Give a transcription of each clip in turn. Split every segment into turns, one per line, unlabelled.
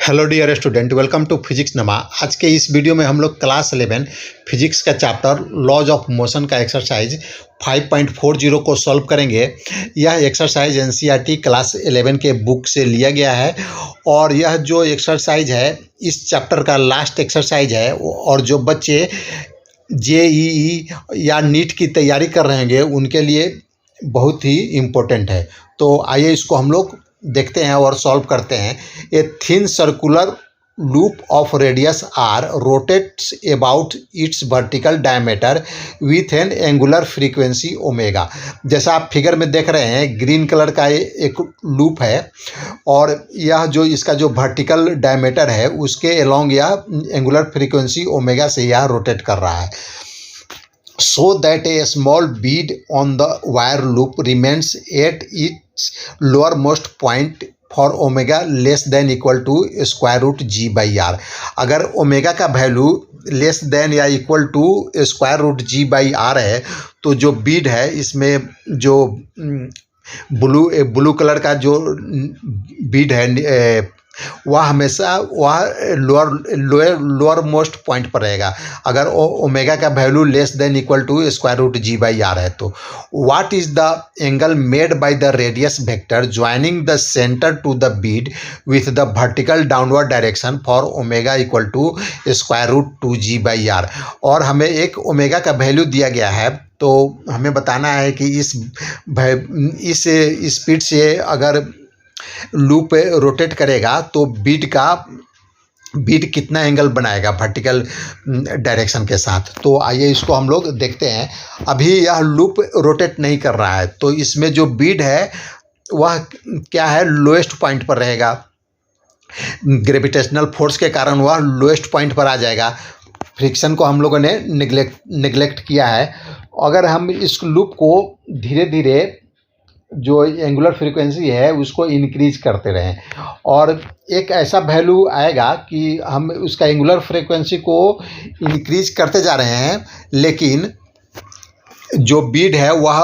Hello dear student, welcome to physics Nama. आज के इस वीडियो में हम लोग क्लास 11 फिजिक्स का चैप्टर लॉज ऑफ मोशन का एक्सरसाइज 5.40 को सॉल्व करेंगे। यह एक्सरसाइज एनसीईआरटी क्लास 11 के बुक से लिया गया है और यह जो एक्सरसाइज है इस चैप्टर का लास्ट एक्सरसाइज है और जो बच्चे जेईई या नीट की तैयारी कर रहे हैं उनके लिए बहुत ही इम्पोर्टेंट है। तो आइए इसको हम लोग देखते हैं और सॉल्व करते हैं। A thin circular loop of radius R rotates about its vertical diameter with an angular frequency omega. जैसा आप फिगर में देख रहे हैं ग्रीन कलर का एक लूप है और यह जो इसका जो वर्टिकल डायमीटर है उसके अलोंग यह एंगुलर फ्रीक्वेंसी ओमेगा से यह रोटेट कर रहा है। So that a small bead on the wire loop remains at its lowermost point for omega less than equal to square root g by r। अगर omega का value less than या equal to square root g by R है तो जो बीड है इसमें जो blue colour का जो बीड है वह हमेशा वह लोअर मोस्ट पॉइंट पर रहेगा अगर ओमेगा का value less than equal to square root g by R है। तो what is the angle made by the radius vector joining the centre to the bead with the vertical downward direction for omega equal to square root two g by R. और हमें एक omega का value दिया गया है तो हमें बताना है कि इस स्पीड से अगर लूप रोटेट करेगा तो बीड कितना एंगल बनाएगा वर्टिकल डायरेक्शन के साथ। तो आइए इसको हम लोग देखते हैं। अभी यह लूप रोटेट नहीं कर रहा है तो इसमें जो बीड है वह क्या है, लोएस्ट पॉइंट पर रहेगा। ग्रेविटेशनल फोर्स के कारण वह लोएस्ट पॉइंट पर आ जाएगा। फ्रिक्शन को हम लोगों ने निगलेक्ट किया है। अगर हम इस लूप को धीरे धीरे जो एंगुलर फ्रीक्वेंसी है उसको इंक्रीज करते रहें और एक ऐसा वैल्यू आएगा कि हम उसका एंगुलर फ्रीक्वेंसी को इंक्रीज करते जा रहे हैं लेकिन जो बीड है वह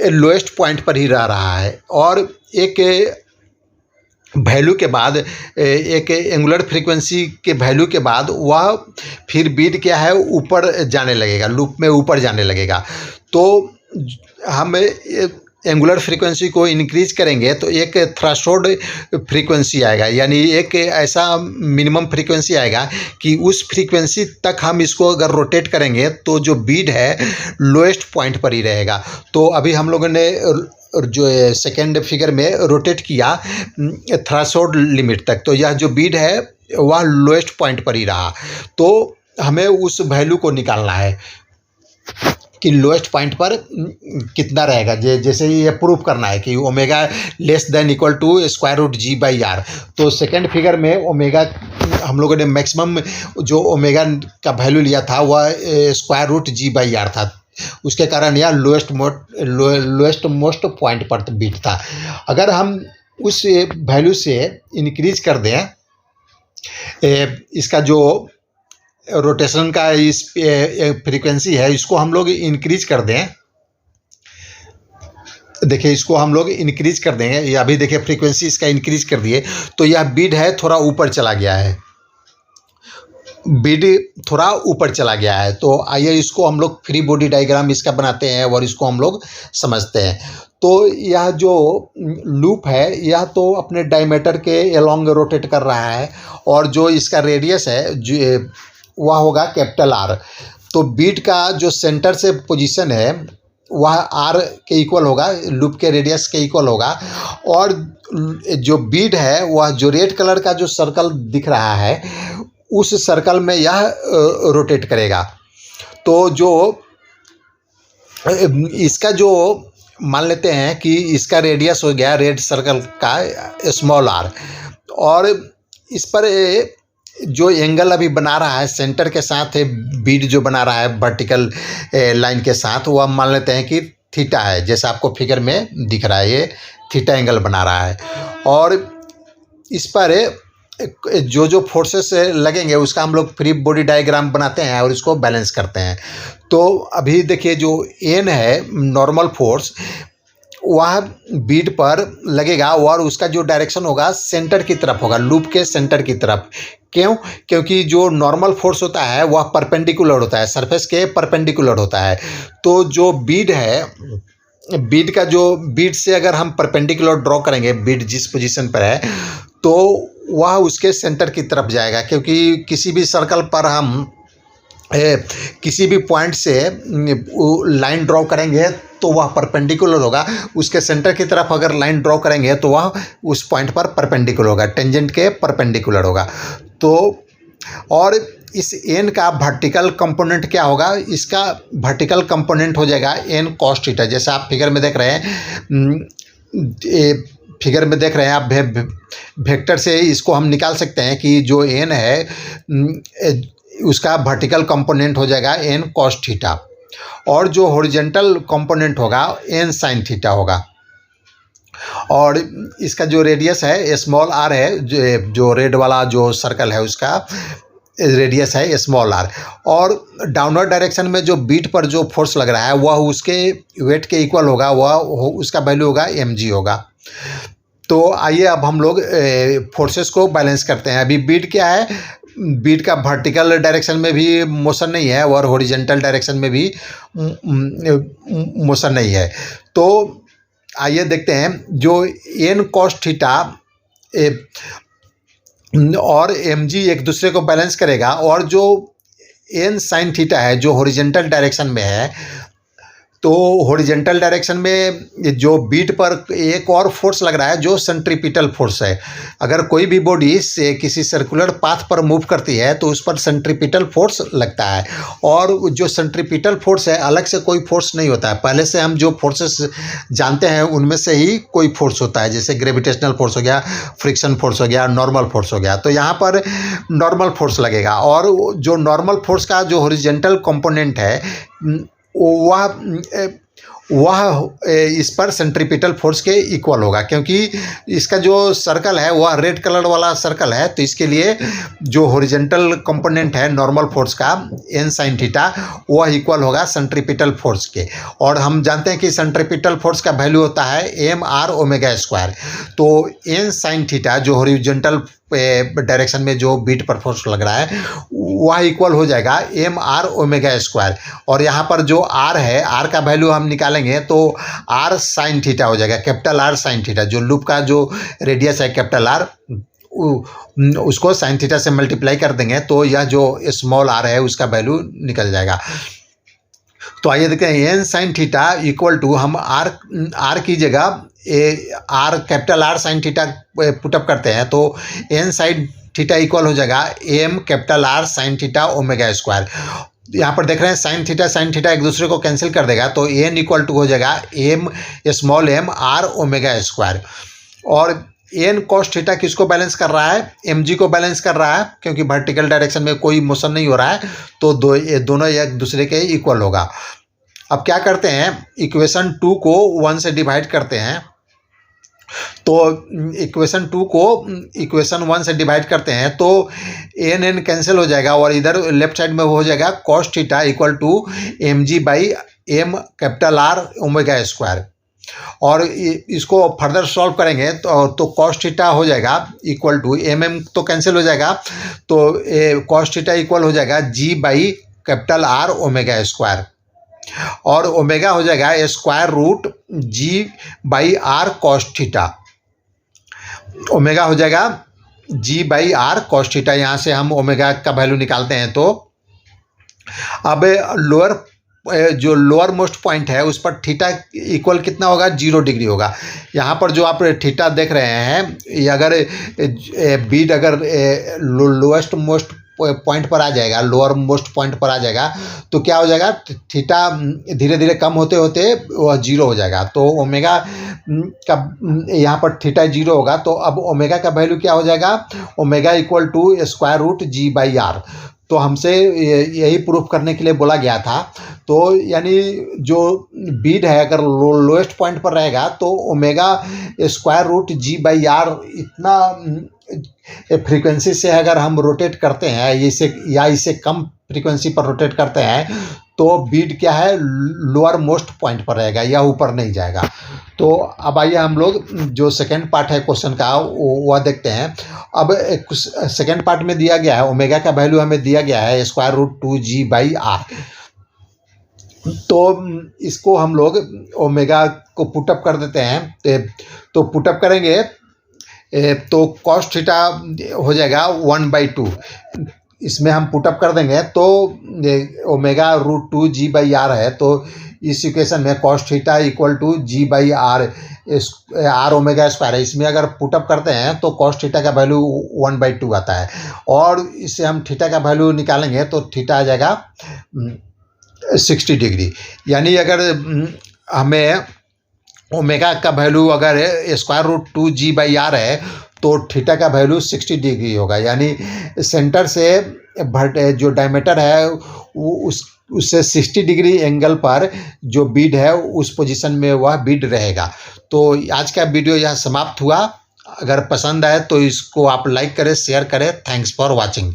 लोएस्ट पॉइंट पर ही रह रहा है और एक वैल्यू के बाद एक एंगुलर फ्रीक्वेंसी के वैल्यू के बाद वह फिर बीड क्या है ऊपर जाने लगेगा, लूप में ऊपर जाने लगेगा। तो हम एंगुलर फ्रीक्वेंसी को इंक्रीज करेंगे तो एक थ्रेशोल्ड फ्रीक्वेंसी आएगा, यानी एक ऐसा मिनिमम फ्रीक्वेंसी आएगा कि उस फ्रीक्वेंसी तक हम इसको अगर रोटेट करेंगे तो जो बीड है लोएस्ट पॉइंट पर ही रहेगा। तो अभी हम लोगों ने जो सेकेंड फिगर में रोटेट किया थ्रेशोल्ड लिमिट तक तो यह जो बीड है वह लोएस्ट पॉइंट पर ही रहा। तो हमें उस वैल्यू को निकालना है कि लोएस्ट पॉइंट पर कितना रहेगा। जैसे ये प्रूफ करना है कि omega less than equal to square root g by R. तो सेकेंड फिगर में ओमेगा हम लोगों ने मैक्सिमम जो ओमेगा का वैल्यू लिया था वह square root g by R था, उसके कारण यह लोएस्ट मोस्ट पॉइंट पर बीट था। अगर हम उस वैल्यू से इंक्रीज कर दें इसका जो रोटेशन का इस फ्रीक्वेंसी है इसको हम लोग इंक्रीज कर दें। देखिए इसको हम लोग इंक्रीज कर देंगे, ये अभी देखिए फ्रीक्वेंसी इसका इंक्रीज कर दिए तो यह बीड है थोड़ा ऊपर चला गया है, बीड थोड़ा ऊपर चला गया है। तो आइए इसको हम लोग फ्री बॉडी डायग्राम इसका बनाते हैं और इसको हम लोग समझते हैं। तो यह जो लूप है यह तो अपने डायमीटर के अलोंग रोटेट कर रहा है और जो इसका रेडियस है जो वह होगा कैपिटल आर। तो बीड का जो सेंटर से पोजीशन है वह आर के इक्वल होगा, लूप के रेडियस के इक्वल होगा और जो बीड है वह जो रेड कलर का जो सर्कल दिख रहा है उस सर्कल में यह रोटेट करेगा। तो जो इसका जो मान लेते हैं कि इसका रेडियस हो गया रेड सर्कल का स्मॉल आर और इस पर जो एंगल अभी बना रहा है सेंटर के साथ बीड जो बना रहा है वर्टिकल लाइन के साथ वह मान लेते हैं कि थीटा है, जैसा आपको फिगर में दिख रहा है ये थीटा एंगल बना रहा है। और इस पर जो फोर्सेस लगेंगे उसका हम लोग फ्री बॉडी डायग्राम बनाते हैं और इसको बैलेंस करते हैं। तो अभी देखिए जो एन है नॉर्मल फोर्स वह बीट पर लगेगा और उसका जो डायरेक्शन होगा सेंटर की तरफ होगा, लूप के सेंटर की तरफ। क्यों? क्योंकि जो नॉर्मल फोर्स होता है वह परपेंडिकुलर होता है, सरफेस के परपेंडिकुलर होता है। तो जो बीड है, बीड का जो बीड से अगर हम परपेंडिकुलर ड्रॉ करेंगे, बीड जिस पोजीशन पर है तो वह उसके सेंटर की तरफ जाएगा। क्योंकि किसी भी सर्कल पर हम किसी भी पॉइंट से लाइन ड्रॉ करेंगे तो वह परपेंडिकुलर होगा, उसके सेंटर की तरफ अगर लाइन ड्रॉ करेंगे तो वह उस पॉइंट पर परपेंडिकुलर होगा, टेंजेंट के परपेंडिकुलर होगा। तो और इस एन का वर्टिकल कंपोनेंट क्या होगा? इसका वर्टिकल कंपोनेंट हो जाएगा एन कॉस थीटा। जैसा आप फिगर में देख रहे हैं, फिगर में देख रहे हैं आप, वेक्टर से इसको हम निकाल सकते हैं कि जो एन है उसका वर्टिकल कंपोनेंट हो जाएगा एन कॉस थीटा, और जो हॉरिजॉन्टल कंपोनेंट होगा एन साइन थीटा होगा। और इसका जो रेडियस है स्मॉल आर है, जो रेड वाला जो सर्कल है उसका रेडियस है स्मॉल आर। और डाउनवर्ड डायरेक्शन में जो बीट पर जो फोर्स लग रहा है वह उसके वेट के इक्वल होगा, वह उसका वैल्यू होगा mg होगा। तो आइए अब हम लोग फोर्सेस को बैलेंस करते हैं। अभी बीट क्या है? बीट का वर्टिकल डायरेक्शन में भी मोशन नहीं है और हॉरिजॉन्टल डायरेक्शन में भी मोशन नहीं है। तो आइए देखते हैं, जो एन कॉस थीटा और mg एक दूसरे को बैलेंस करेगा, और जो एन साइन थीटा है जो हॉरिजॉन्टल डायरेक्शन में है, तो हॉरिजॉन्टल डायरेक्शन में जो बीट पर एक और फोर्स लग रहा है जो सेंट्रीपिटल फोर्स है। अगर कोई भी बॉडी से किसी सर्कुलर पाथ पर मूव करती है तो उस पर सेंट्रीपिटल फोर्स लगता है, और जो सेंट्रीपिटल फोर्स है अलग से कोई फोर्स नहीं होता है। पहले से हम जो फोर्सेस जानते हैं उनमें से ही कोई फोर्स होता है, जैसे ग्रेविटेशनल फोर्स हो गया, फ्रिक्शन फोर्स हो गया, नॉर्मल फोर्स हो गया। तो यहाँ पर नॉर्मल फोर्स लगेगा, और जो नॉर्मल फोर्स का जो हॉरिजॉन्टल कंपोनेंट है वह इस पर सेंट्रीपिटल फोर्स के इक्वल होगा। क्योंकि इसका जो सर्कल है वह रेड कलर वाला सर्कल है, तो इसके लिए जो हॉरिजॉन्टल कंपोनेंट है नॉर्मल फोर्स का एन साइन थीटा वह इक्वल होगा सेंट्रीपिटल फोर्स के। और हम जानते हैं कि सेंट्रीपिटल फोर्स का वैल्यू होता है एम आर ओमेगा स्क्वायर। तो एन साइन थीटा जो हॉरिजॉन्टल डायरेक्शन में जो बीट पर फोर्स लग रहा है वह इक्वल हो जाएगा एम आर ओमेगा स्क्वायर। और यहाँ पर जो आर है, आर का वैल्यू हम निकालेंगे तो आर साइन थीटा हो जाएगा, कैपिटल आर साइन थीटा। जो लूप का जो रेडियस है कैपिटल आर, उसको साइन थीटा से मल्टीप्लाई कर देंगे तो यह जो स्मॉल आर है उसका वैल्यू निकल जाएगा। तो आइए देखते हैं, N sine theta equal to, हम आर की जगह R capital R sine theta put up करते हैं तो एन साइन थीटा इक्वल हो जाएगा M capital R sine theta omega square. यहाँ पर देख रहे हैं साइन थीटा एक दूसरे को कैंसिल कर देगा, तो एन इक्वल टू हो जाएगा M small M R omega square. और एन कॉस थीटा किसको बैलेंस कर रहा है? mg को बैलेंस कर रहा है, क्योंकि वर्टिकल डायरेक्शन में कोई मोशन नहीं हो रहा है, तो ये दोनों एक दूसरे के इक्वल होगा। अब क्या करते हैं, इक्वेशन 2 को 1 से डिवाइड करते हैं। तो इक्वेशन 2 को इक्वेशन 1 से डिवाइड करते हैं तो एन कैंसिल हो जाएगा, और इधर लेफ्ट साइड में हो जाएगा cos theta equal to mg by M capital R omega square. और इसको फर्दर सॉल्व करेंगे तो कॉस थीटा हो जाएगा इक्वल टू एम तो कैंसिल हो जाएगा, तो कॉस थीटा इक्वल हो जाएगा g by capital R omega square, और ओमेगा हो जाएगा square root g by R cos theta. Omega हो जाएगा g by R cos theta. यहाँ से हम ओमेगा का वैल्यू निकालते हैं तो अब जो लोअर मोस्ट पॉइंट है उस पर थीटा इक्वल कितना होगा? 0 डिग्री होगा। यहाँ पर जो आप थीटा देख रहे हैं, ये अगर बीट अगर लोएस्ट मोस्ट पॉइंट पर आ जाएगा, लोअर मोस्ट पॉइंट पर आ जाएगा, तो क्या हो जाएगा? थीटा धीरे धीरे कम होते होते वह 0 हो जाएगा। तो ओमेगा का यहाँ पर थीटा 0 होगा, तो अब ओमेगा का वैल्यू क्या हो जाएगा? Omega equal to square root g by R. तो हमसे यही प्रूफ करने के लिए बोला गया था। तो यानी जो बीट है अगर लोएस्ट पॉइंट पर रहेगा तो omega square root g by R इतना फ्रीक्वेंसी से अगर हम रोटेट करते हैं, इसे कम फ्रीक्वेंसी पर रोटेट करते हैं तो बीड क्या है लोअर मोस्ट पॉइंट पर रहेगा, या ऊपर नहीं जाएगा। तो अब आइए हम लोग जो सेकेंड पार्ट है क्वेश्चन का वह देखते हैं। अब सेकेंड पार्ट में दिया गया है ओमेगा का वैल्यू हमें दिया गया है √2g/r। तो इसको हम लोग ओमेगा को पुटअप कर देते हैं। तो पुटअप करेंगे तो कॉस थीटा हो जाएगा 1/2। इसमें हम पुटअप कर देंगे तो ओमेगा √2g/r है। तो इस इक्वेशन में cos theta = g/r, R omega square है। इसमें अगर पुटअप करते हैं तो कॉस थीटा का वैल्यू 1/2 आता है, और इससे हम थीटा का वैल्यू निकालेंगे तो थीटा आ जाएगा 60 डिग्री। यानी अगर हमें ओमेगा का वैल्यू अगर √2g/r है तो थीटा का वैल्यू 60 डिग्री होगा। यानी सेंटर से जो डायमीटर है उससे 60 डिग्री एंगल पर जो बीड है उस पोजीशन में वह बीड रहेगा। तो आज का वीडियो यहाँ समाप्त हुआ। अगर पसंद आए तो इसको आप लाइक करें, शेयर करें। Thanks for watching.